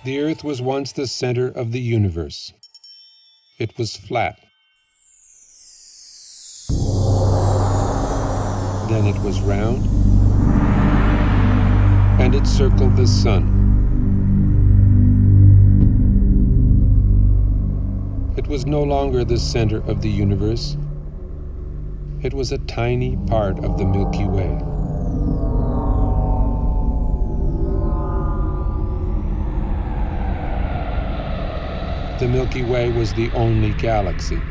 The Earth was once the center of the universe. It was flat. Then it was round, and it circled the sun. It was no longer the center of the universe. It was a tiny part of the Milky Way. The Milky Way was the only galaxy,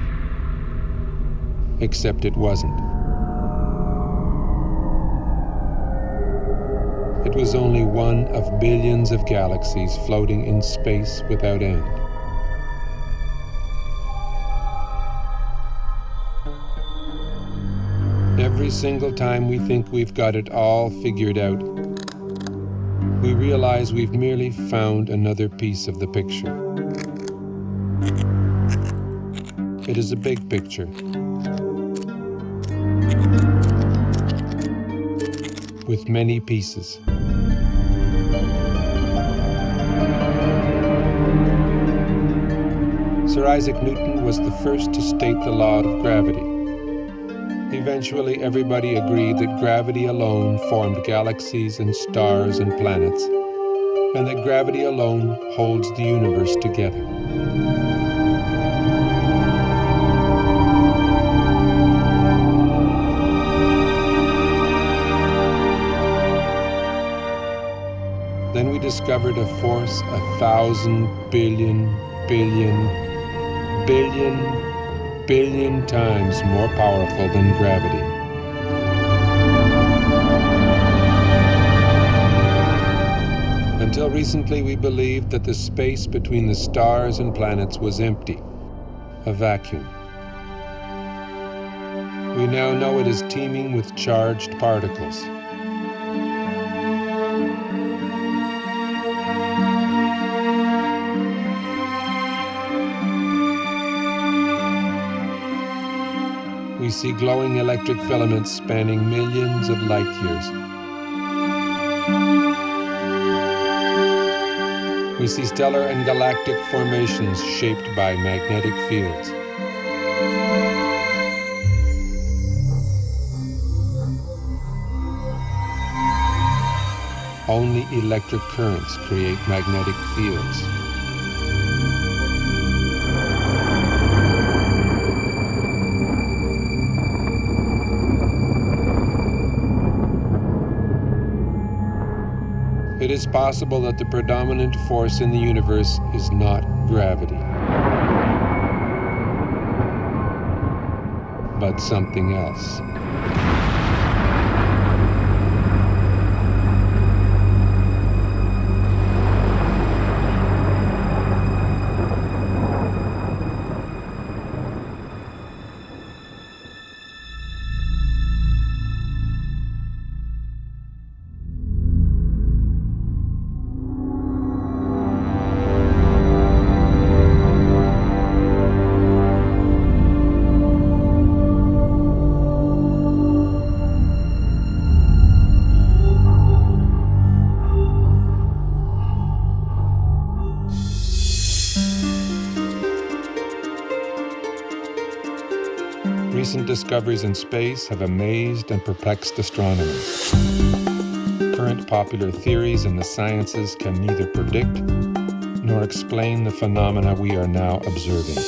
except it wasn't. It was only one of billions of galaxies floating in space without end. Every single time we think we've got it all figured out, we realize we've merely found another piece of the picture. It is a big picture. With many pieces. Sir Isaac Newton was the first to state the law of gravity. Eventually, everybody agreed that gravity alone formed galaxies and stars and planets, and that gravity alone holds the universe together. Then we discovered a force 1,000 billion billion times more powerful than gravity. Until recently, we believed that the space between the stars and planets was empty, a vacuum. We now know it is teeming with charged particles. We see glowing electric filaments spanning millions of light years. We see stellar and galactic formations shaped by magnetic fields. Only electric currents create magnetic fields. It is possible that the predominant force in the universe is not gravity, but something else. Recent discoveries in space have amazed and perplexed astronomers. Current popular theories in the sciences can neither predict nor explain the phenomena we are now observing.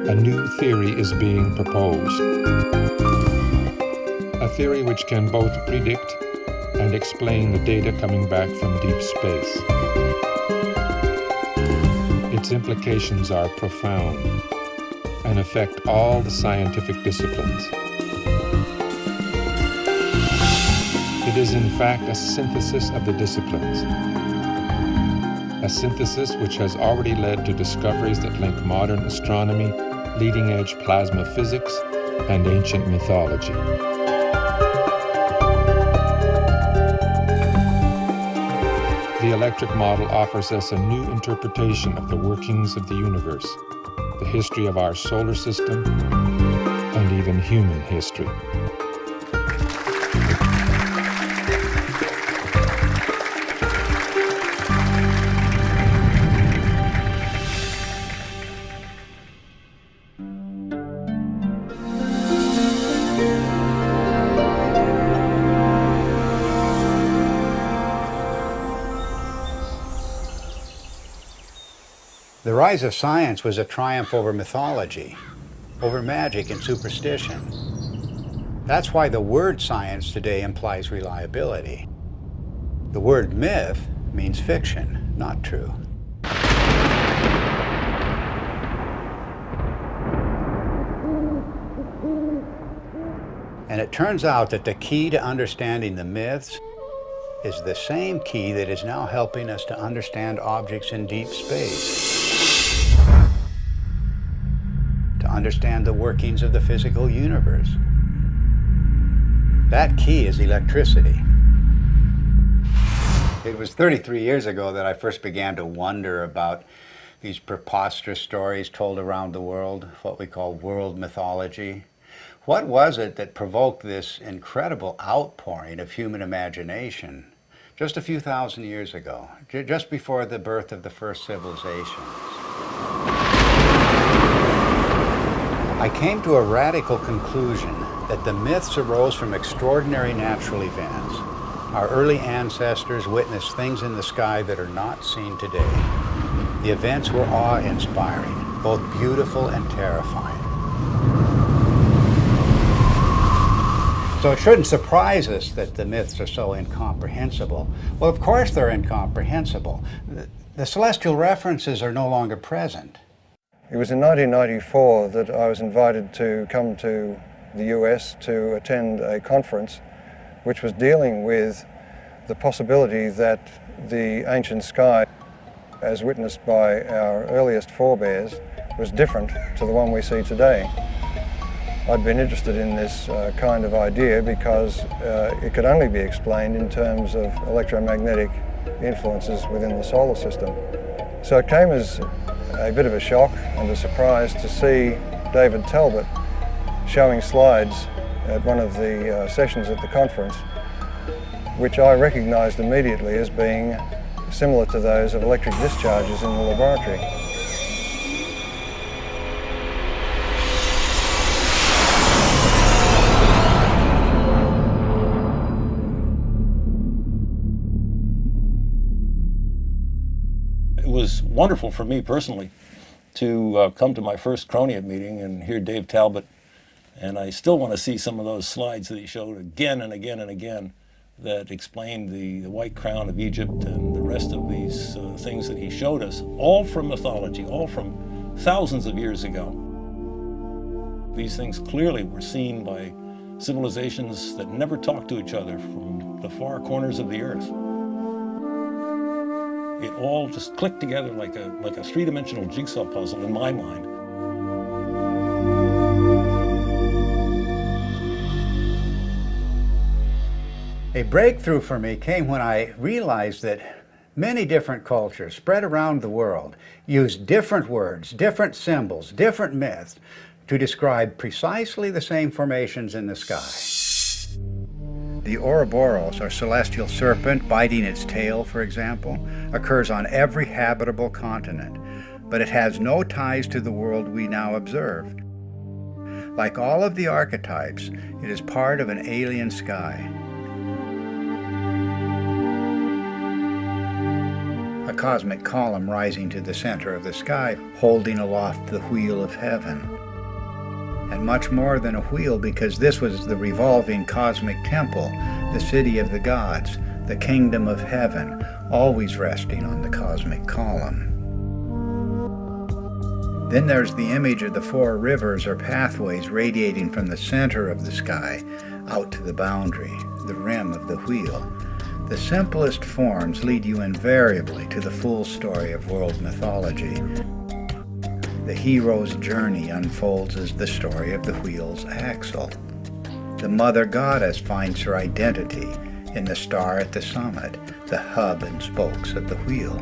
A new theory is being proposed. A theory which can both predict and explain the data coming back from deep space. Its implications are profound and affect all the scientific disciplines. It is in fact a synthesis of the disciplines. A synthesis which has already led to discoveries that link modern astronomy, leading-edge plasma physics, and ancient mythology. The electric model offers us a new interpretation of the workings of the universe, the history of our solar system, and even human history. The rise of science was a triumph over mythology, over magic and superstition. That's why the word science today implies reliability. The word myth means fiction, not true. And it turns out that the key to understanding the myths is the same key that is now helping us to understand objects in deep space, to understand the workings of the physical universe. That key is electricity. It was 33 years ago that I first began to wonder about these preposterous stories told around the world, what we call world mythology. What was it that provoked this incredible outpouring of human imagination just a few thousand years ago, just before the birth of the first civilizations? I came to a radical conclusion that the myths arose from extraordinary natural events. Our early ancestors witnessed things in the sky that are not seen today. The events were awe-inspiring, both beautiful and terrifying. So it shouldn't surprise us that the myths are so incomprehensible. Well, of course they're incomprehensible. The celestial references are no longer present. It was in 1994 that I was invited to come to the US to attend a conference which was dealing with the possibility that the ancient sky, as witnessed by our earliest forebears, was different to the one we see today. I'd been interested in this kind of idea because it could only be explained in terms of electromagnetic influences within the solar system. So it came as a bit of a shock and a surprise to see David Talbot showing slides at one of the sessions at the conference, which I recognized immediately as being similar to those of electric discharges in the laboratory. It was wonderful for me personally to come to my first Cronium meeting and hear Dave Talbot, and I still want to see some of those slides that he showed again and again and again that explained the white crown of Egypt and the rest of these things that he showed us, all from mythology, all from thousands of years ago. These things clearly were seen by civilizations that never talked to each other from the far corners of the earth. It all just clicked together like a three-dimensional jigsaw puzzle in my mind. A breakthrough for me came when I realized that many different cultures spread around the world use different words, different symbols, different myths to describe precisely the same formations in the sky. The Ouroboros, or celestial serpent biting its tail, for example, occurs on every habitable continent, but it has no ties to the world we now observe. Like all of the archetypes, it is part of an alien sky. A cosmic column rising to the center of the sky, holding aloft the wheel of heaven. And much more than a wheel, because this was the revolving cosmic temple, the city of the gods, the kingdom of heaven, always resting on the cosmic column. Then there's the image of the four rivers or pathways radiating from the center of the sky out to the boundary, the rim of the wheel. The simplest forms lead you invariably to the full story of world mythology. The hero's journey unfolds as the story of the wheel's axle. The mother goddess finds her identity in the star at the summit, the hub and spokes of the wheel.